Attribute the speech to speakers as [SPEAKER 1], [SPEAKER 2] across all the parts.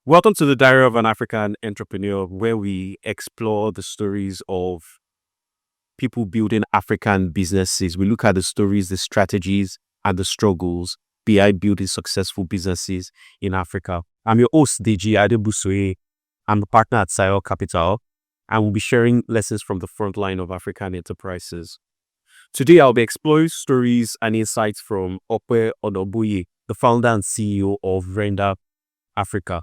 [SPEAKER 1] Welcome to the Diary of an African Entrepreneur, where we explore the stories of people building African businesses. We look at the stories, the strategies, and the struggles behind building successful businesses in Africa. I'm your host, Deji Adebusoye. I'm a partner at Sayo Capital, and we'll be sharing lessons from the front line of African enterprises. Today, I'll be exploring stories and insights from Ope Odobuye, the founder and CEO of Renda Africa.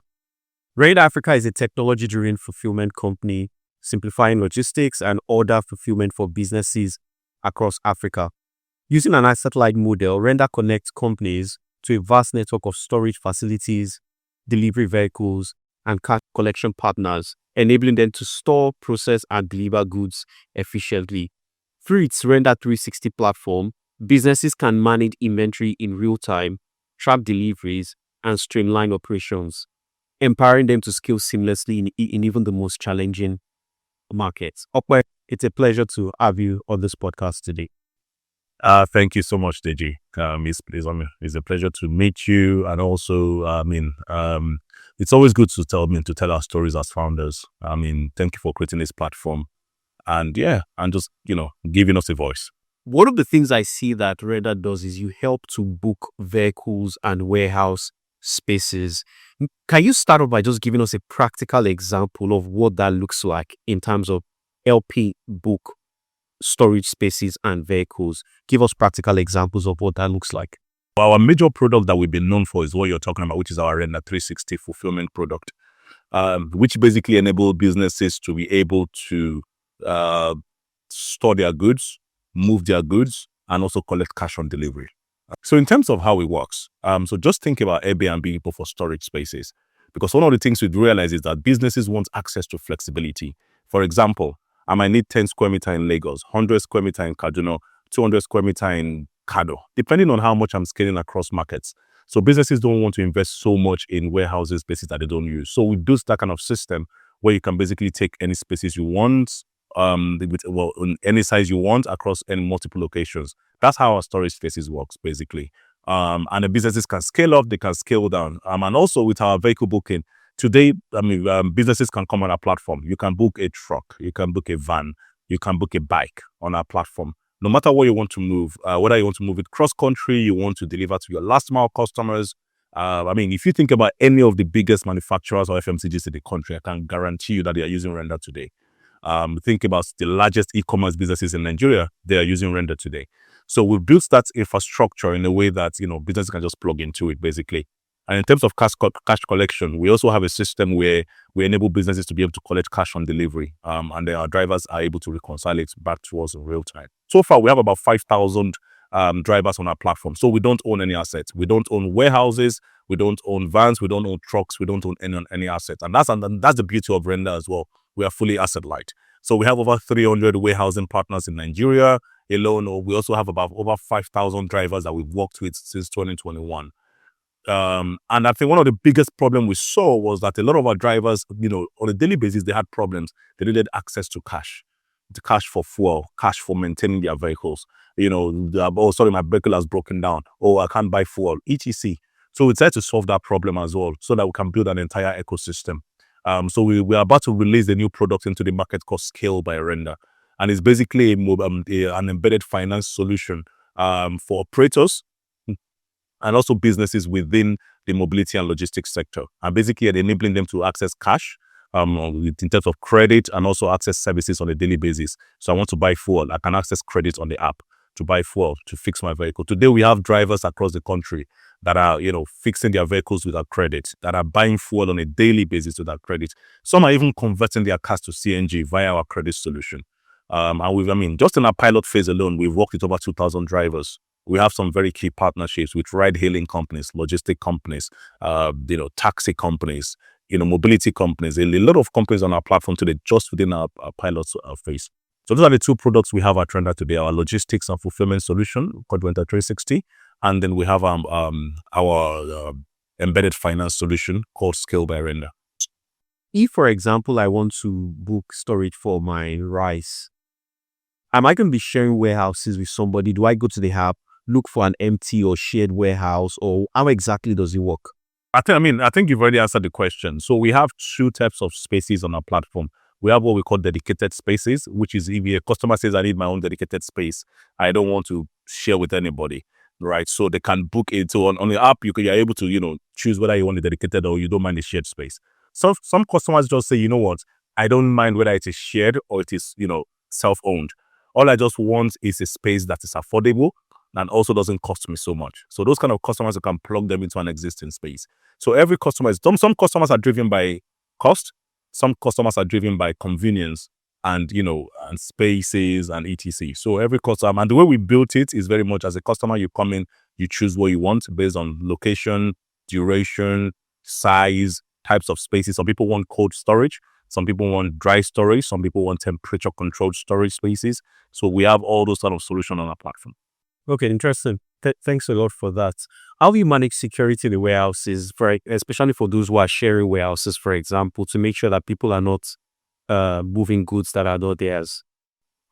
[SPEAKER 1] Renda Africa is a technology-driven fulfillment company simplifying logistics and order fulfillment for businesses across Africa. Using an asset-light model, Renda connects companies to a vast network of storage facilities, delivery vehicles, and cash collection partners, enabling them to store, process, and deliver goods efficiently. Through its Renda360 platform, businesses can manage inventory in real time, track deliveries, and streamline operations, empowering them to scale seamlessly in even the most challenging markets. Ope, it's a pleasure to have you on this podcast today.
[SPEAKER 2] Thank you so much, Deji. It's a pleasure to meet you, and also, it's always good to tell our stories as founders. Thank you for creating this platform, and just giving us a voice.
[SPEAKER 1] One of the things I see that Renda does is you help to book vehicles and warehouse spaces. Can you start off by just giving us a practical example of what that looks like in terms of helping book storage spaces and vehicles? Give us practical examples of what that looks like.
[SPEAKER 2] Our major product that we've been known for is what you're talking about, which is our Renda360 fulfillment product, which basically enable businesses to be able to store their goods, move their goods, and also collect cash on delivery. So in terms of how it works, so just think about Airbnb for storage spaces, because one of the things we've realized is that businesses want access to flexibility. For example, I might need 10 square meter in Lagos, 100 square meter in Kaduna, 200 square meter in Kado, depending on how much I'm scaling across markets. So businesses don't want to invest so much in warehouses, spaces that they don't use. So we built that kind of system where you can basically take any spaces you want, in any size you want across any multiple locations. That's how our storage spaces works, basically. And the businesses can scale up, they can scale down. And also with our vehicle booking, today, businesses can come on our platform. You can book a truck, you can book a van, you can book a bike on our platform. No matter what you want to move, whether you want to move it cross-country, you want to deliver to your last-mile customers. If you think about any of the biggest manufacturers or FMCGs in the country, I can guarantee you that they are using Renda today. Think about the largest e-commerce businesses in Nigeria, they are using Renda today. So we've built that infrastructure in a way that, businesses can just plug into it, basically. And in terms of cash collection, we also have a system where we enable businesses to be able to collect cash on delivery. And then our drivers are able to reconcile it back to us in real time. So far, we have about 5,000 drivers on our platform. So we don't own any assets. We don't own warehouses. We don't own vans. We don't own trucks. We don't own any assets. And that's the beauty of Renda as well. We are fully asset light. So we have over 300 warehousing partners in Nigeria alone. We also have about over 5,000 drivers that we've worked with since 2021. And I think one of the biggest problems we saw was that a lot of our drivers, on a daily basis, they had problems. They needed access to cash, the cash for fuel, cash for maintaining their vehicles. My vehicle has broken down. Oh, I can't buy fuel, etc. So we tried to solve that problem as well, so that we can build an entire ecosystem. So we are about to release a new product into the market called Scale by Renda. And it's basically an embedded finance solution for operators and also businesses within the mobility and logistics sector. And basically enabling them to access cash in terms of credit and also access services on a daily basis. So I want to buy fuel, I can access credit on the app to buy fuel, to fix my vehicle. Today, we have drivers across the country that are, fixing their vehicles with our credit, that are buying fuel on a daily basis with our credit. Some are even converting their cars to CNG via our credit solution. And just in our pilot phase alone, we've worked with over 2,000 drivers. We have some very key partnerships with ride-hailing companies, logistic companies, taxi companies, mobility companies, a lot of companies on our platform today, just within our pilot phase. So those are the two products we have at Renda today, our logistics and fulfillment solution called Renda360. And then we have our embedded finance solution called Scale by Renda.
[SPEAKER 1] If, for example, I want to book storage for my rice, am I going to be sharing warehouses with somebody? Do I go to the app, look for an empty or shared warehouse, or how exactly does it work?
[SPEAKER 2] I think you've already answered the question. So we have two types of spaces on our platform. We have what we call dedicated spaces, which is if a customer says, I need my own dedicated space, I don't want to share with anybody, right? So they can book it. So on the app, you're able to, choose whether you want a dedicated or you don't mind a shared space. So some customers just say, you know what, I don't mind whether it is shared or it is, self-owned. All I just want is a space that is affordable and also doesn't cost me so much. So those kind of customers, you can plug them into an existing space. So every customer is some customers are driven by cost, some customers are driven by convenience and and spaces and etc. So every customer, and the way we built it is very much as a customer, you come in, you choose what you want based on location, duration, size, types of spaces. Some people want cold storage, some people want dry storage, some people want temperature controlled storage spaces. So we have all those kind of solutions on our platform.
[SPEAKER 1] Okay, interesting. Thanks a lot for that. How do you manage security in the warehouses, especially for those who are sharing warehouses, for example, to make sure that people are not moving goods that are not theirs?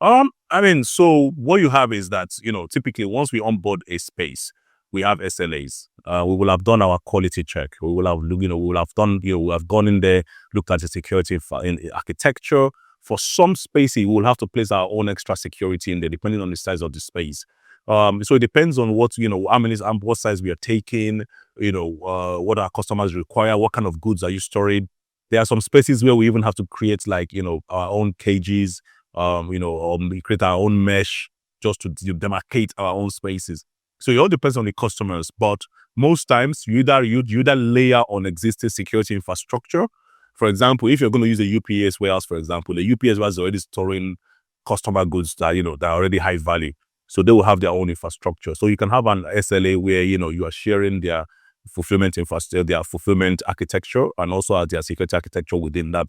[SPEAKER 2] So what you have is that, typically once we onboard a space, we have SLAs. We will have done our quality check. We will have done, we have gone in there, looked at the security in architecture. For some spaces, we will have to place our own extra security in there, depending on the size of the space. So it depends on what, how many, what size we are taking, what our customers require, what kind of goods are you storing. There are some spaces where we even have to create our own cages, or we create our own mesh just to demarcate our own spaces. So it all depends on the customers, but most times you either layer on existing security infrastructure. For example, if you're going to use a UPS warehouse, for example, the UPS warehouse is already storing customer goods that that are already high value. So they will have their own infrastructure. So you can have an SLA where you are sharing their fulfillment infrastructure, their fulfillment architecture, and also their security architecture within that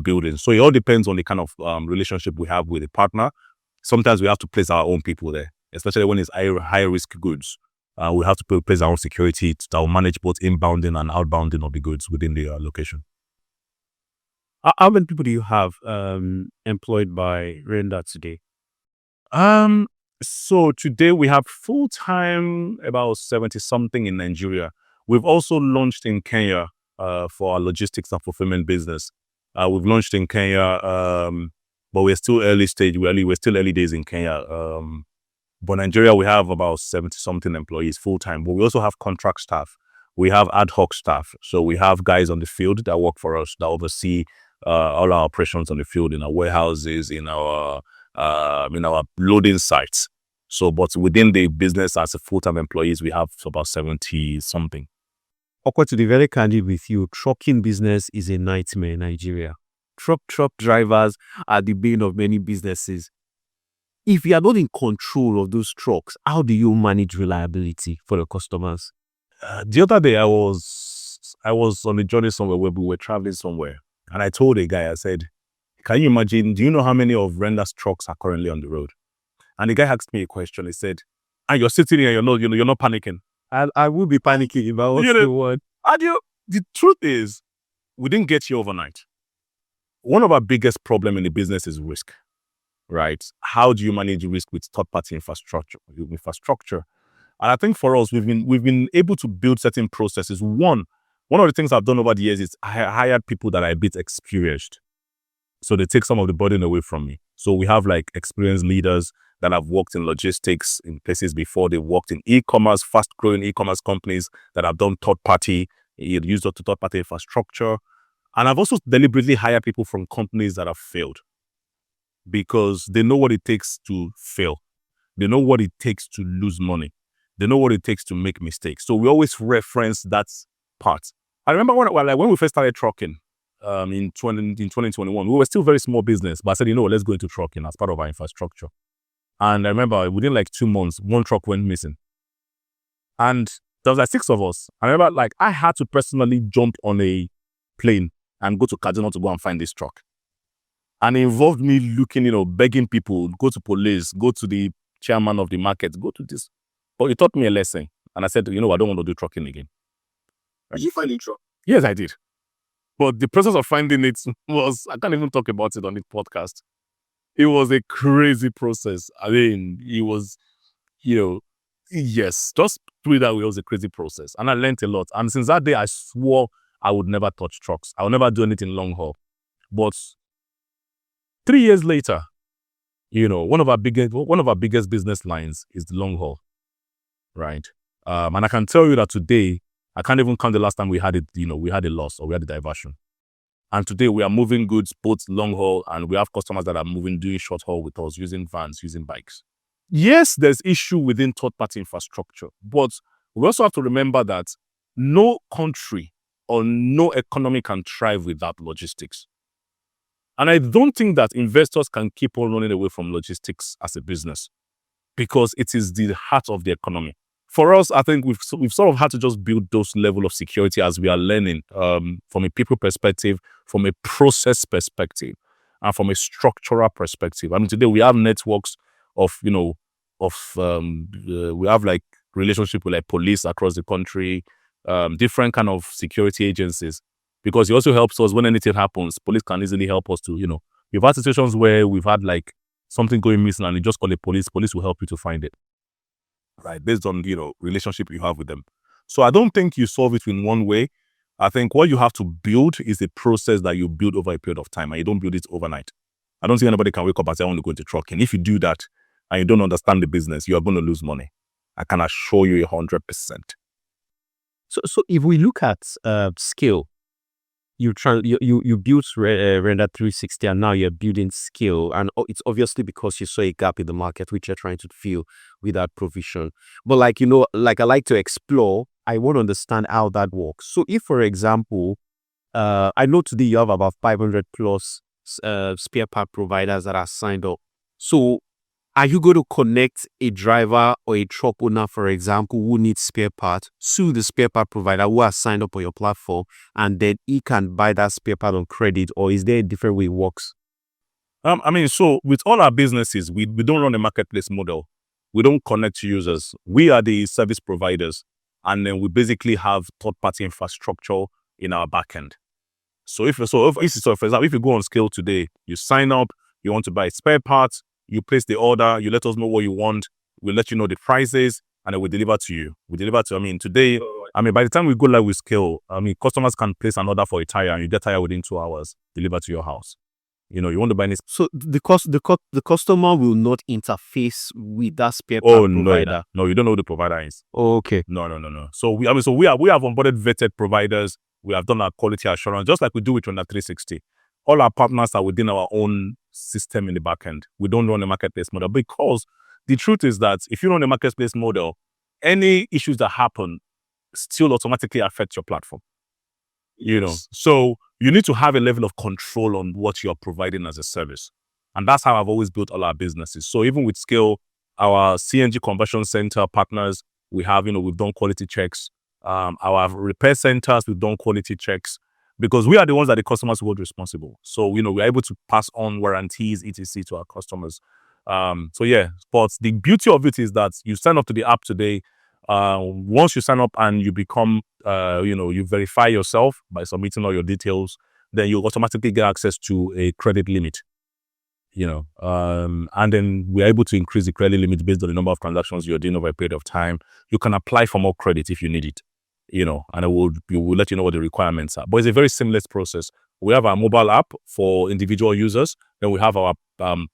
[SPEAKER 2] building. So it all depends on the kind of relationship we have with the partner. Sometimes we have to place our own people there, especially when it's high risk goods. We have to place our own security that will manage both inbounding and outbounding of the goods within the location.
[SPEAKER 1] How many people do you have employed by Renda today?
[SPEAKER 2] So today we have full-time about 70 something in Nigeria. We've also launched in Kenya for our logistics and fulfillment business. We've launched in Kenya, but we're still early stage. We're still early days in Kenya. But Nigeria, we have about 70 something employees full-time, but we also have contract staff. We have ad hoc staff. So we have guys on the field that work for us, that oversee all our operations on the field, in our warehouses, in our loading sites. So, but within the business as a full-time employees, we have about 70 something.
[SPEAKER 1] Okay, to be very candid with you, trucking business is a nightmare in Nigeria. Truck drivers are the bane of many businesses. If you are not in control of those trucks, how do you manage reliability for the customers?
[SPEAKER 2] The other day, I was on a journey somewhere where we were traveling somewhere, and I told a guy, I said, can you imagine, do you know how many of Renda's trucks are currently on the road? And the guy asked me a question. He said, and you're sitting here, you're not panicking.
[SPEAKER 1] I will be panicking if I was the one.
[SPEAKER 2] The truth is, we didn't get here overnight. One of our biggest problems in the business is risk, right? How do you manage risk with third-party infrastructure? And I think for us, we've been able to build certain processes. One of the things I've done over the years is I hired people that are a bit experienced. So they take some of the burden away from me. So we have experienced leaders that have worked in logistics in places before. They worked in e-commerce, fast-growing e-commerce companies that have done third-party infrastructure. And I've also deliberately hired people from companies that have failed because they know what it takes to fail. They know what it takes to lose money. They know what it takes to make mistakes. So we always reference that part. I remember when we first started trucking, in 2021, we were still very small business, but I said, let's go into trucking as part of our infrastructure. And I remember within 2 months, one truck went missing. And there was 6 of us. I remember I had to personally jump on a plane and go to Kaduna to go and find this truck. And it involved me looking, begging people, go to police, go to the chairman of the market, go to this. But it taught me a lesson. And I said, I don't want to do trucking again.
[SPEAKER 1] Did you find a truck?
[SPEAKER 2] Yes, I did. But the process of finding it was, I can't even talk about it on the podcast. It was a crazy process. I mean, it was, Yes, just put it that way, it was a crazy process. And I learned a lot. And since that day, I swore I would never touch trucks. I would never do anything long haul. But 3 years later, one of our biggest business lines is the long haul, right? And I can tell you that today, I can't even count the last time we had it, we had a loss or we had a diversion. And today we are moving goods, both long haul, and we have customers that are doing short haul with us, using vans, using bikes. Yes, there's issue within third-party infrastructure, but we also have to remember that no country or no economy can thrive without logistics. And I don't think that investors can keep on running away from logistics as a business, because it is the heart of the economy. For us, I think we've sort of had to just build those level of security as we are learning, from a people perspective, from a process perspective, and from a structural perspective. I mean, today we have networks of, we have like relationship with like police across the country, different kind of security agencies, because it also helps us when anything happens. Police can easily help us to, we've had situations where we've had like something going missing and you just call the police. Police will help you to find it, right? Based on, relationship you have with them. So I don't think you solve it in one way. I think what you have to build is a process that you build over a period of time, and you don't build it overnight. I don't think anybody can wake up and say, I want to go into trucking. If you do that and you don't understand the business, you are going to lose money. I can assure you 100%.
[SPEAKER 1] So if we look at scale, you built Renda360 and now you're building scale, and it's obviously because you saw a gap in the market which you're trying to fill with that provision. But like I like to explore, I want to understand how that works. So if, for example, I know today you have about 500 plus spare part providers that are signed up. So are you going to connect a driver or a truck owner, for example, who needs spare part to the spare part provider who has signed up on your platform, and then he can buy that spare part on credit? Or is there a different way it works?
[SPEAKER 2] So with all our businesses, we don't run a marketplace model. We don't connect to users. We are the service providers, and then we basically have third-party infrastructure in our backend. So for example, if you go on Scale today, you sign up, you want to buy spare parts, you place the order, you let us know what you want, we'll let you know the prices, and then we deliver to you. Today, by the time we go live with Scale, customers can place an order for a tire and you get tire within 2 hours, delivered to your house. You want to buy this.
[SPEAKER 1] So the customer will not interface with that spare part provider.
[SPEAKER 2] No, you don't know who the provider is.
[SPEAKER 1] Okay.
[SPEAKER 2] No. So we have onboarded vetted providers. We have done our quality assurance, just like we do with Renda360. All our partners are within our own system in the back end. We don't run a marketplace model, because the truth is that if you run a marketplace model, any issues that happen still automatically affect your platform. So you need to have a level of control on what you're providing as a service. And that's how I've always built all our businesses. So even with Scale, our CNG conversion center partners, we have, we've done quality checks. Our repair centers, we've done quality checks, because we are the ones that the customers hold responsible. So, we're able to pass on warranties, etc. to our customers. But the beauty of it is that you sign up to the app today. Once you sign up and you become, you verify yourself by submitting all your details, then you automatically get access to a credit limit. And then we're able to increase the credit limit based on the number of transactions you're doing over a period of time. You can apply for more credit if you need it, and we'll let you know what the requirements are. But it's a very seamless process. We have our mobile app for individual users. Then we have our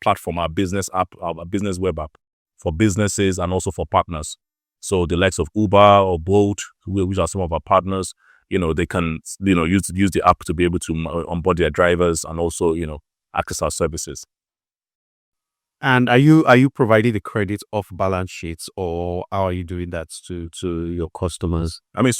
[SPEAKER 2] platform, our business app, our business web app for businesses and also for partners. So the likes of Uber or Bolt, which are some of our partners, they can, use the app to be able to onboard their drivers and also, access our services.
[SPEAKER 1] And are you providing the credit off balance sheets, or how are you doing that to your customers?
[SPEAKER 2] We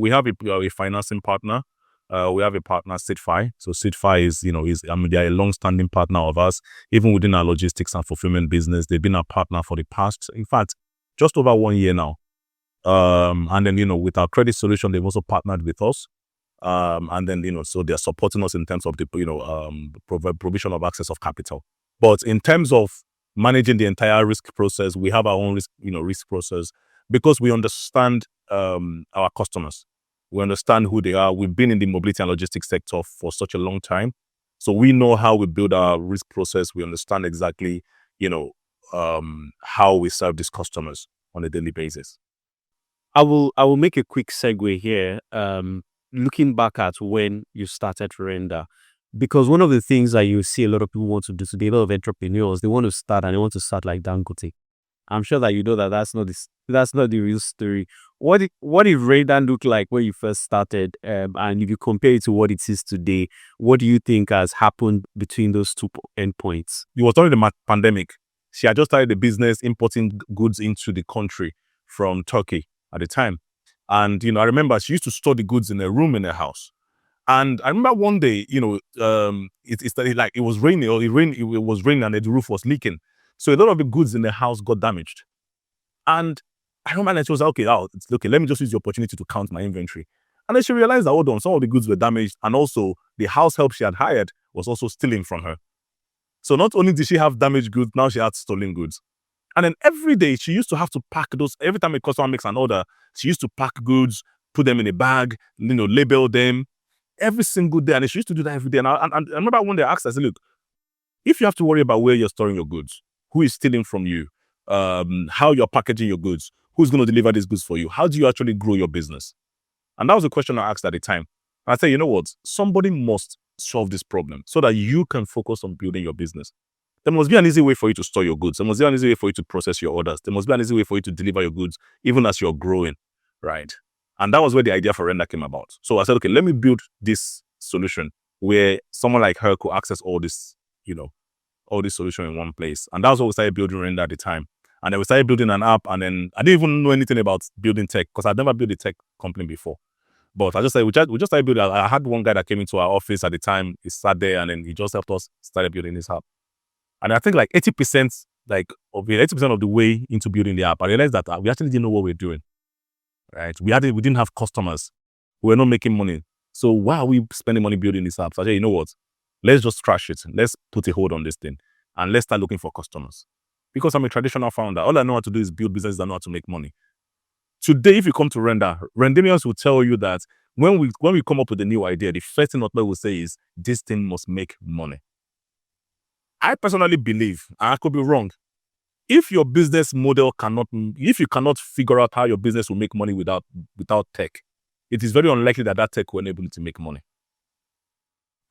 [SPEAKER 2] have a financing partner. We have a partner, Sidfi. So Sidfi is they're a long-standing partner of us, even within our logistics and fulfillment business. They've been our partner for the past, in fact, just over 1 year now. And then with our credit solution, they've also partnered with us. And then, so they're supporting us in terms of the, provision of access of capital. But in terms of managing the entire risk process, we have our own risk process, because we understand our customers. We understand who they are. We've been in the mobility and logistics sector for such a long time. So we know how we build our risk process. We understand exactly, how we serve these customers on a daily basis.
[SPEAKER 1] I will make a quick segue here. Looking back at when you started Renda, because one of the things that you see a lot of people want to do today, a lot of entrepreneurs, they want to start and they want to start like Dangote. I'm sure that you know that that's not the real story. What did Renda look like when you first started? And if you compare it to what it is today, what do you think has happened between those two endpoints?
[SPEAKER 2] It was during the pandemic. She had just started the business importing goods into the country from Turkey at the time. And, I remember she used to store the goods in a room in her house. And I remember one day, it started like it was raining, or it was raining and the roof was leaking. So a lot of the goods in the house got damaged. And I remember that she was like, okay, let me just use the opportunity to count my inventory. And then she realized that, hold on, some of the goods were damaged, and also the house help she had hired was also stealing from her. So not only did she have damaged goods, now she had stolen goods. And then every day she used to have to pack those. Every time a customer makes an order, she used to pack goods, put them in a bag, label them every single day. And she used to do that every day. And I remember one day I asked her, I said, look, if you have to worry about where you're storing your goods, who is stealing from you, how you're packaging your goods, who's going to deliver these goods for you, how do you actually grow your business? And that was a question I asked at the time. I said, you know what? Somebody must solve this problem so that you can focus on building your business. There must be an easy way for you to store your goods. There must be an easy way for you to process your orders. There must be an easy way for you to deliver your goods, even as you're growing, right? And that was where the idea for Renda came about. So I said, okay, let me build this solution where someone like her could access all this, all this solution in one place. And that's what we started building Renda at the time. And then we started building an app. And then I didn't even know anything about building tech because I'd never built a tech company before. But I just said, we just started building. I had one guy that came into our office at the time. He sat there and then he just helped us started building this app. And I think like 80%, of the way into building the app, I realized that we actually didn't know what we were doing. Right? We didn't have customers. We were not making money. So why are we spending money building this app? So I said, you know what? Let's just trash it. Let's put a hold on this thing and let's start looking for customers. Because I'm a traditional founder. All I know how to do is build businesses that know how to make money. Today, if you come to Renda, Rendanians will tell you that when we come up with a new idea, the first thing Ope will say is, this thing must make money. I personally believe, and I could be wrong, if your business model if you cannot figure out how your business will make money without tech, it is very unlikely that tech will enable you to make money.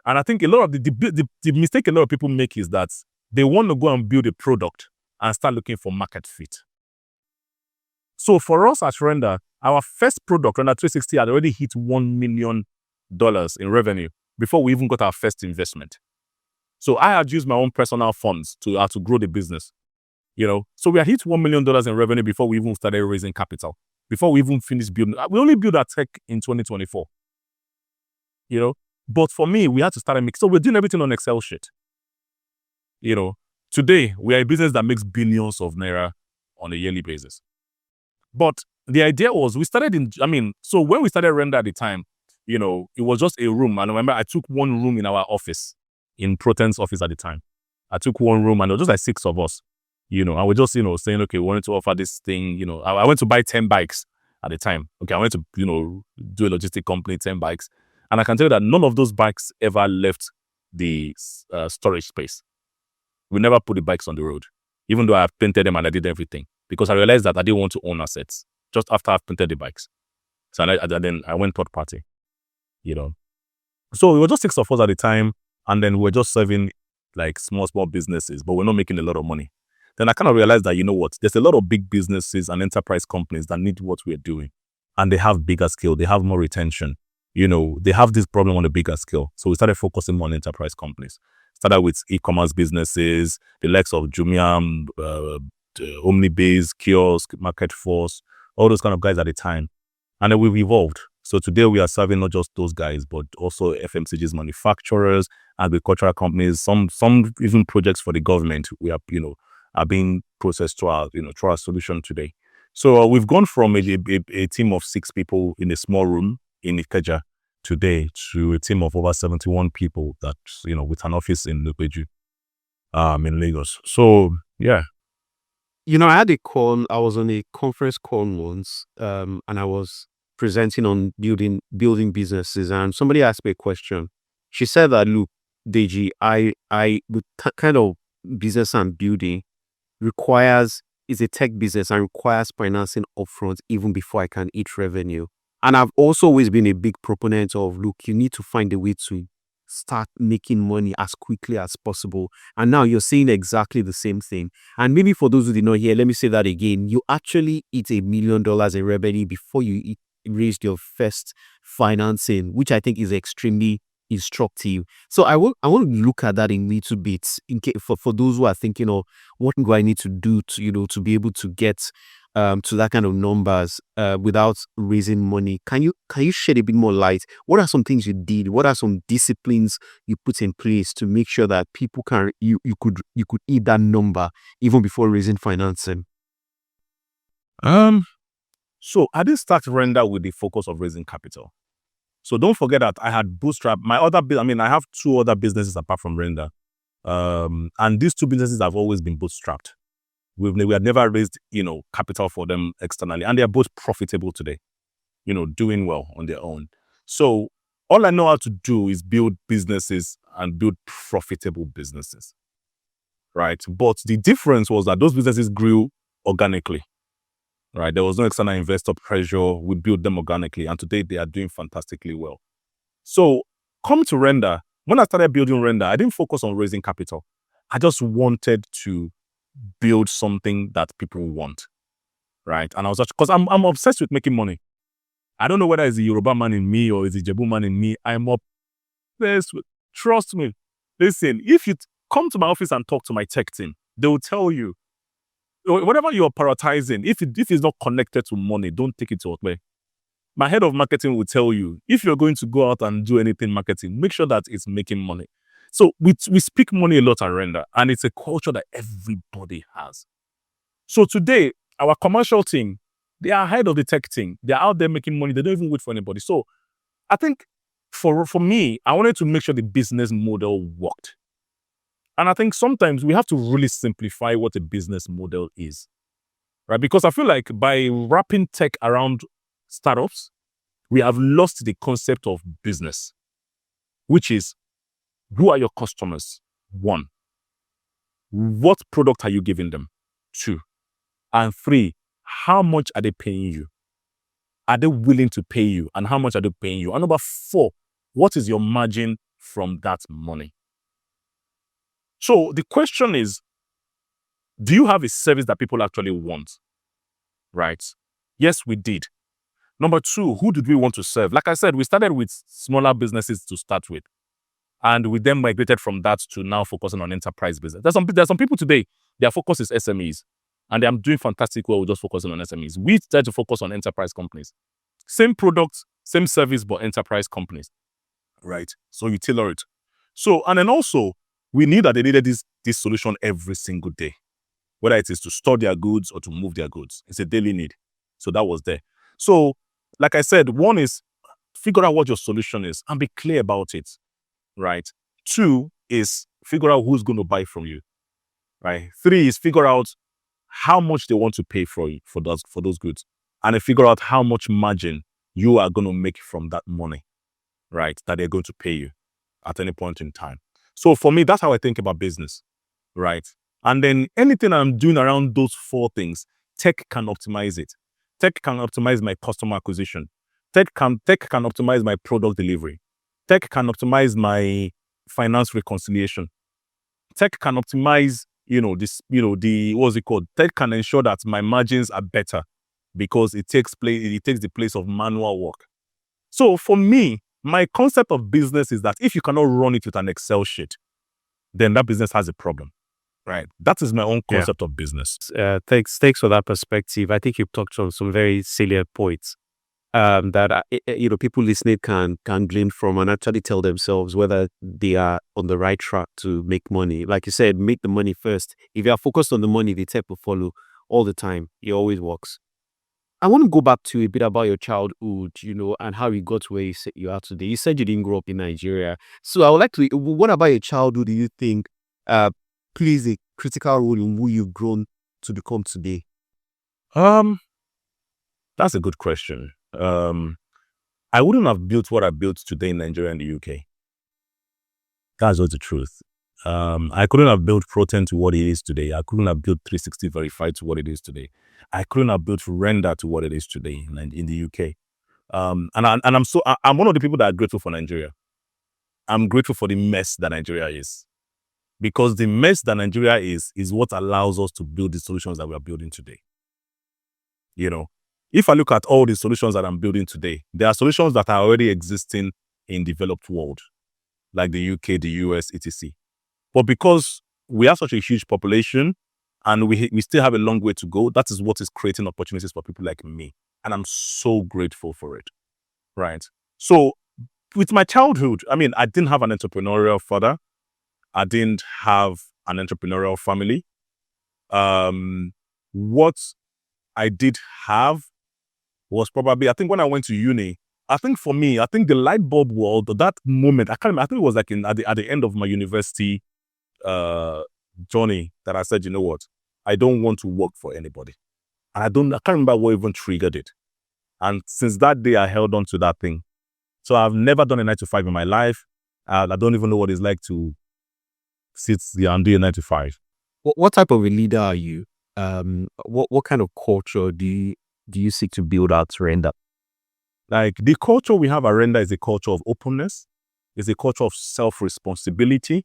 [SPEAKER 2] And I think a lot of the mistake a lot of people make is that they want to go and build a product and start looking for market fit. So for us at Renda, our first product, Renda360, had already hit $1 million in revenue before we even got our first investment. So I had used my own personal funds to grow the business. So we had hit $1 million in revenue before we even started raising capital, before we even finished building. We only built our tech in 2024. But for me, we had to start a mix. So we're doing everything on Excel sheet. Today we are a business that makes billions of naira on a yearly basis. But the idea was so when we started Renda at the time, it was just a room. And I remember I took one room in our office, in Proten's office at the time. I took one room and there was just like 6 of us, and we're just, saying, okay, we wanted to offer this thing, I went to buy 10 bikes at the time. Okay, I went to, do a logistic company, 10 bikes. And I can tell you that none of those bikes ever left the storage space. We never put the bikes on the road, even though I painted them and I did everything, because I realized that I didn't want to own assets just after I've painted the bikes. So then I went third party, So we were just 6 of us at the time, and then we're just serving like small businesses, but we're not making a lot of money. Then I kind of realized that, there's a lot of big businesses and enterprise companies that need what we're doing, and they have bigger scale, they have more retention. They have this problem on a bigger scale. So we started focusing more on enterprise companies. Started with e-commerce businesses, the likes of Jumia, Omnibase, Kiosk, Market Force, all those kind of guys at the time. And then we've evolved. So today we are serving not just those guys, but also FMCGs, manufacturers, agricultural companies, some even projects for the government. We are, are being processed through our solution today. So we've gone from a team of 6 people in a small room in Ikeja today to a team of over 71 people that, with an office in Lupeju, in Lagos. So, yeah.
[SPEAKER 1] I had a call, I was on a conference call once, and I was presenting on building businesses, and somebody asked me a question. She said that, look, Deji, I with kind of business I'm building, is a tech business and requires financing upfront even before I can hit revenue. And I've also always been a big proponent of, look, you need to find a way to start making money as quickly as possible. And now you're saying exactly the same thing. And maybe for those who did not hear, let me say that again. You actually hit $1 million in revenue before you raised your first financing, which I think is extremely instructive. So I want to look at that in little bits in case for those who are thinking, oh, what do I need to do to be able to get to that kind of numbers without raising money? Can you shed a bit more light? What are some things you did? What are some disciplines you put in place to make sure that people you could hit that number even before raising financing?
[SPEAKER 2] So I didn't start Renda with the focus of raising capital. So don't forget that I had bootstrapped my other. I have 2 other businesses apart from Renda, and these 2 businesses have always been bootstrapped. We had never raised capital for them externally, and they are both profitable today. Doing well on their own. So all I know how to do is build businesses and build profitable businesses, right? But the difference was that those businesses grew organically. Right, there was no external investor pressure. We built them organically, and today they are doing fantastically well. So, come to Renda. When I started building Renda, I didn't focus on raising capital. I just wanted to build something that people want, right? And I was because I'm obsessed with making money. I don't know whether it's the Yoruba man in me or it's the Jebu man in me. I'm obsessed with. Trust me. Listen, if you come to my office and talk to my tech team, they will tell you, whatever you are prioritizing, if it's not connected to money, don't take it to Ope. My head of marketing will tell you, if you're going to go out and do anything marketing, make sure that it's making money. So we speak money a lot at Renda, and it's a culture that everybody has. So today, our commercial team, they are ahead of the tech team. They're out there making money. They don't even wait for anybody. So I think for me, I wanted to make sure the business model worked. And I think sometimes we have to really simplify what a business model is, right? Because I feel like by wrapping tech around startups, we have lost the concept of business, which is, who are your customers? 1, what product are you giving them? 2, and 3, how much are they paying you? Are they willing to pay you? And how much are they paying you? And number 4, what is your margin from that money? So the question is, do you have a service that people actually want? Right? Yes, we did. Number 2, who did we want to serve? Like I said, we started with smaller businesses to start with. And we then migrated from that to now focusing on enterprise business. There's some people today, their focus is SMEs. And they are doing fantastic well with just focusing on SMEs. We try to focus on enterprise companies. Same products, same service, but enterprise companies. Right? So you tailor it. So, and then also, we knew that they needed this solution every single day, whether it is to store their goods or to move their goods. It's a daily need. So that was there. So, like I said, 1 is figure out what your solution is and be clear about it, right? 2 is figure out who's going to buy from you, right? 3 is figure out how much they want to pay for you for those goods, and then figure out how much margin you are going to make from that money, right? That they're going to pay you at any point in time. So for me, that's how I think about business, right? And then anything I'm doing around those 4 things, tech can optimize it. Tech can optimize my customer acquisition. Tech can optimize my product delivery. Tech can optimize my finance reconciliation. Tech can optimize, what's it called? Tech can ensure that my margins are better because it takes the place of manual work. So for me, my concept of business is that if you cannot run it with an Excel sheet, then that business has a problem, right? That is my own concept of business.
[SPEAKER 1] Thanks for that perspective. I think you've touched on some very salient points that people listening can glean from and actually tell themselves whether they are on the right track to make money. Like you said, make the money first. If you are focused on the money, the tech will follow all the time. It always works. I want to go back to a bit about your childhood, and how you got to where you are today. You said you didn't grow up in Nigeria. So I would like to, what about your childhood do you think plays a critical role in who you've grown to become today?
[SPEAKER 2] That's a good question. I wouldn't have built what I built today in Nigeria and the UK. That's just the truth. I couldn't have built Protein to what it is today. I couldn't have built 360 Verified to what it is today. I couldn't have built Renda to what it is today in the UK. I'm one of the people that are grateful for Nigeria. I'm grateful for the mess that Nigeria is, because the mess that Nigeria is what allows us to build the solutions that we are building today. If I look at all the solutions that I'm building today, there are solutions that are already existing in developed world, like the UK, the US, etc. But because we have such a huge population and we still have a long way to go, that is what is creating opportunities for people like me. And I'm so grateful for it, right? So with my childhood, I didn't have an entrepreneurial father. I didn't have an entrepreneurial family. What I did have was probably, I think when I went to uni, for me, the light bulb world, that moment, I can't remember, I think it was like at the end of my university journey that I said, you know what, I don't want to work for anybody. And I can't remember what even triggered it. And since that day, I held on to that thing. So I've never done a 9 to 5 in my life. I don't even know what it's like to sit there and do a 9 to 5.
[SPEAKER 1] What type of a leader are you? What kind of culture do you seek to build out Renda?
[SPEAKER 2] Like, the culture we have at Renda is a culture of openness. It's a culture of self-responsibility.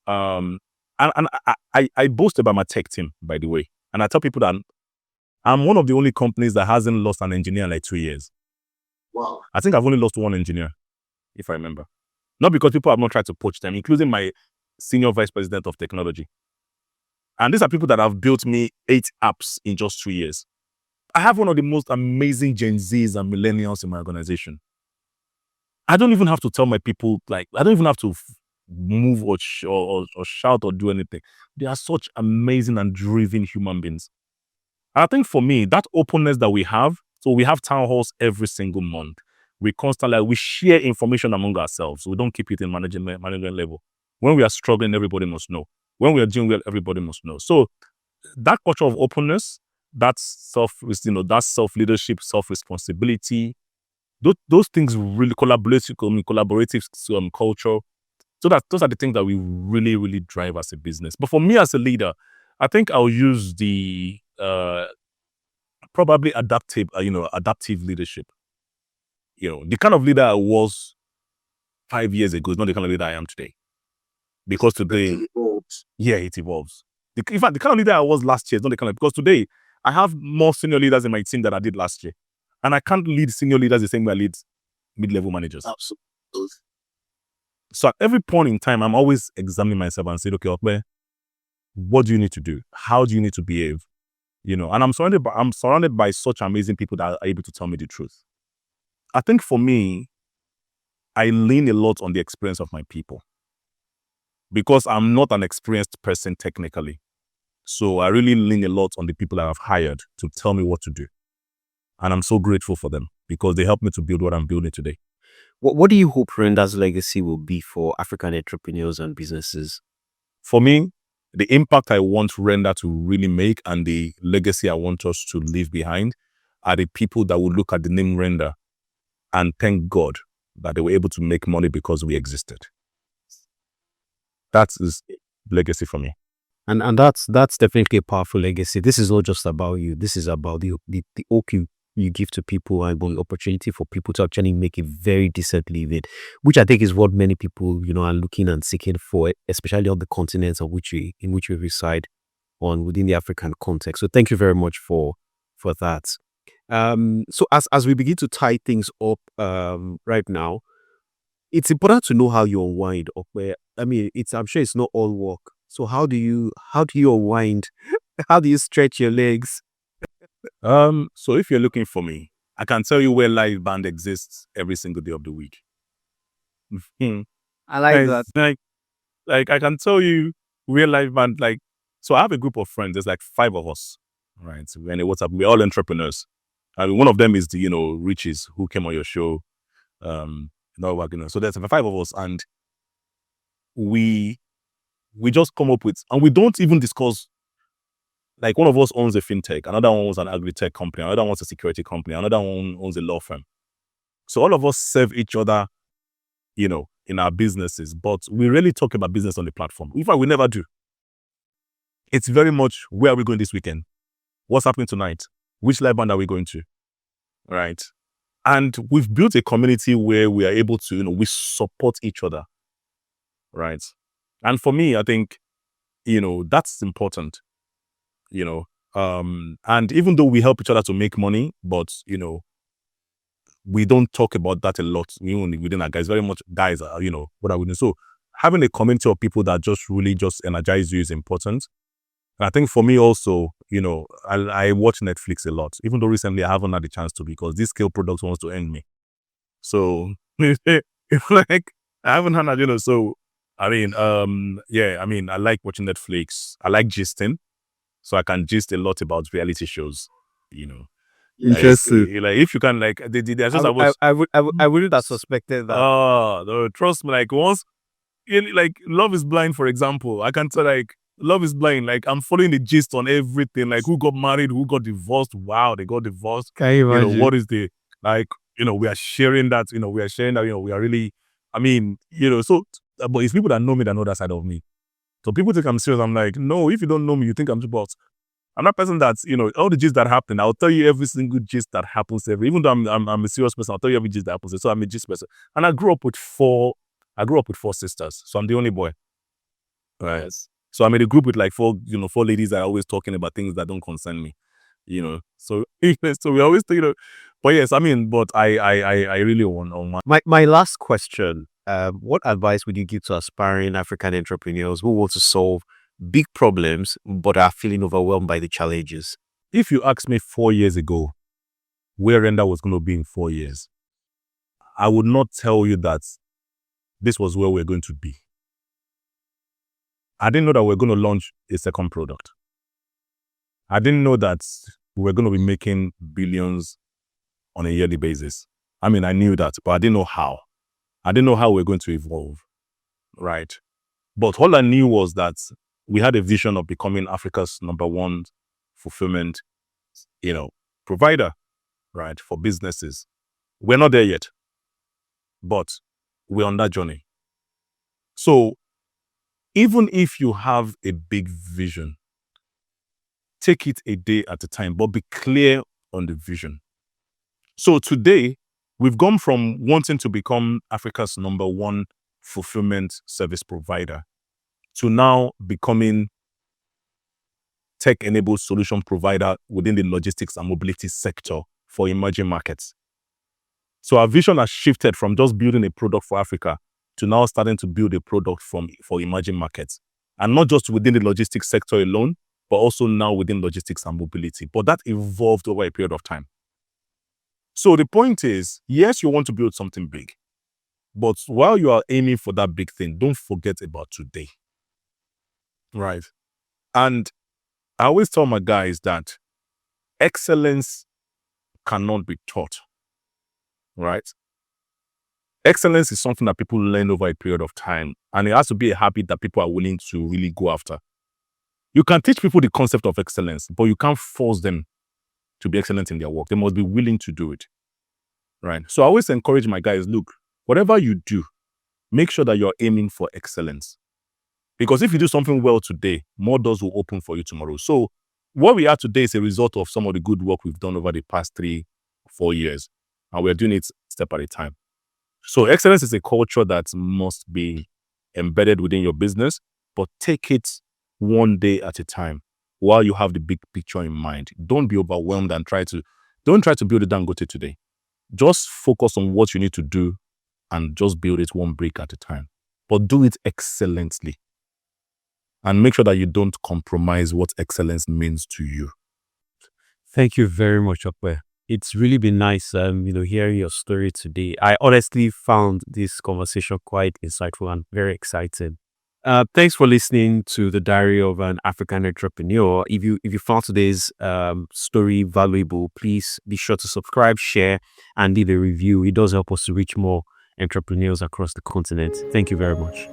[SPEAKER 2] And I boast about my tech team, by the way. And I tell people that I'm one of the only companies that hasn't lost an engineer in like 2 years.
[SPEAKER 3] Wow.
[SPEAKER 2] I think I've only lost one engineer, if I remember. Not because people have not tried to poach them, including my senior vice president of technology. And these are people that have built me 8 apps in just 2 years. I have one of the most amazing Gen Zs and millennials in my organization. I don't even have to tell my people, I don't even have to move or shout or do anything. They are such amazing and driven human beings. And I think for me, that openness that we have, so we have town halls every single month. We constantly, we share information among ourselves. We don't keep it in management level. When we are struggling, everybody must know. When we are doing well, everybody must know. So that culture of openness, that self-leadership, self-responsibility, those things really collaborative culture. So those are the things that we really, really drive as a business. But for me as a leader, I think I'll use the probably adaptive leadership. The kind of leader I was 5 years ago is not the kind of leader I am today. Because today, it evolves. In fact, the kind of leader I was last year is not the kind of, because today I have more senior leaders in my team than I did last year. And I can't lead senior leaders the same way I lead mid-level managers.
[SPEAKER 3] Absolutely.
[SPEAKER 2] So at every point in time, I'm always examining myself and saying, okay, Ope, what do you need to do? How do you need to behave? And I'm surrounded by such amazing people that are able to tell me the truth. I think for me, I lean a lot on the experience of my people, because I'm not an experienced person technically. So I really lean a lot on the people that I've hired to tell me what to do. And I'm so grateful for them because they help me to build what I'm building today.
[SPEAKER 1] What do you hope Renda's legacy will be for African entrepreneurs and businesses?
[SPEAKER 2] For me, the impact I want Renda to really make and the legacy I want us to leave behind are the people that will look at the name Renda and thank God that they were able to make money because we existed. That is legacy for me.
[SPEAKER 1] And that's definitely a powerful legacy. This is not just about you. This is about the hope you give to people and the opportunity for people to actually make a very decent living, which I think is what many people, are looking and seeking for, especially on the continents in which we reside on within the African context. So thank you very much for that. So as we begin to tie things up right now, it's important to know how you unwind. I'm sure it's not all work. So how do you unwind? How do you stretch your legs?
[SPEAKER 2] So if you're looking for me, I can tell you where live band exists every single day of the week.
[SPEAKER 1] I like that.
[SPEAKER 2] Like I can tell you where live band, so I have a group of friends. There's like 5 of us, right? We're in a WhatsApp. We're all entrepreneurs. One of them is the, Riches, who came on your show. So there's 5 of us, and we just come up with, and we don't even discuss. Like, one of us owns a fintech, another one owns an agri-tech company, another one owns a security company, another one owns a law firm. So all of us serve each other, in our businesses, but we really talk about business on the platform. In fact, we never do. It's very much, where are we going this weekend? What's happening tonight? Which live band are we going to? Right. And we've built a community where we are able to, we support each other. Right. And for me, I think, that's important, and even though we help each other to make money, but, we don't talk about that a lot within our guys. Very much guys are, what are we doing? So having a community of people that just really just energize you is important. And I think for me also, I watch Netflix a lot, even though recently I haven't had the chance to, because this Scale Products wants to end me. So it's like, I haven't had that, so I mean, I like watching Netflix. I like gisting. So I can gist a lot about reality shows,
[SPEAKER 1] Interesting.
[SPEAKER 2] Like if you can, like, there's just
[SPEAKER 1] I wouldn't have suspected that.
[SPEAKER 2] No, trust me, like once, like Love is Blind, for example, I can tell, like, Love is Blind, like I'm following the gist on everything, like who got married, who got divorced. Wow, they got divorced.
[SPEAKER 1] Can you imagine?
[SPEAKER 2] What is the, like, we are sharing that, we are really, so, but it's people that know me that know that side of me. So people think I'm serious. I'm like, no, if you don't know me, you think I'm about. I'm that person that's, all the gist that happen, I'll tell you every single gist that happens even though I'm a serious person, I'll tell you every gist that happens. So I'm a gist person. And I grew up with four sisters. So I'm the only boy. Right. So I'm in a group with like four ladies that are always talking about things that don't concern me. So we always but yes, but I really want on
[SPEAKER 1] my last question. What advice would you give to aspiring African entrepreneurs who want to solve big problems but are feeling overwhelmed by the challenges?
[SPEAKER 2] If you asked me 4 years ago where Renda was going to be in 4 years, I would not tell you that this was where we're going to be. I didn't know that we're going to launch a second product. I didn't know that we're going to be making billions on a yearly basis. I knew that, but I didn't know how. I didn't know how we're going to evolve, right? But all I knew was that we had a vision of becoming Africa's #1 fulfillment, provider, right, for businesses. We're not there yet, but we're on that journey. So even if you have a big vision, take it a day at a time, but be clear on the vision. So today, we've gone from wanting to become Africa's #1 fulfillment service provider to now becoming tech-enabled solution provider within the logistics and mobility sector for emerging markets. So our vision has shifted from just building a product for Africa to now starting to build a product for emerging markets. And not just within the logistics sector alone, but also now within logistics and mobility. But that evolved over a period of time. So the point is, yes, you want to build something big, but while you are aiming for that big thing, don't forget about today. Right. And I always tell my guys that excellence cannot be taught. Right. Excellence is something that people learn over a period of time, and it has to be a habit that people are willing to really go after. You can teach people the concept of excellence, but you can't force them to be excellent in their work. They must be willing to do it. Right. So I always encourage my guys, look, whatever you do, make sure that you're aiming for excellence. Because if you do something well today, more doors will open for you tomorrow. So what we are today is a result of some of the good work we've done over the past 3-4 years. And we're doing it step at a time. So excellence is a culture that must be embedded within your business, but take it one day at a time while you have the big picture in mind. Don't be overwhelmed and don't try to build a Dangote today. Just focus on what you need to do and just build it one brick at a time. But do it excellently. And make sure that you don't compromise what excellence means to you.
[SPEAKER 1] Thank you very much, Ope. It's really been nice, hearing your story today. I honestly found this conversation quite insightful and very exciting. Thanks for listening to the Diary of an African Entrepreneur. If you found today's story valuable, please be sure to subscribe, share, and leave a review. It does help us to reach more entrepreneurs across the continent. Thank you very much.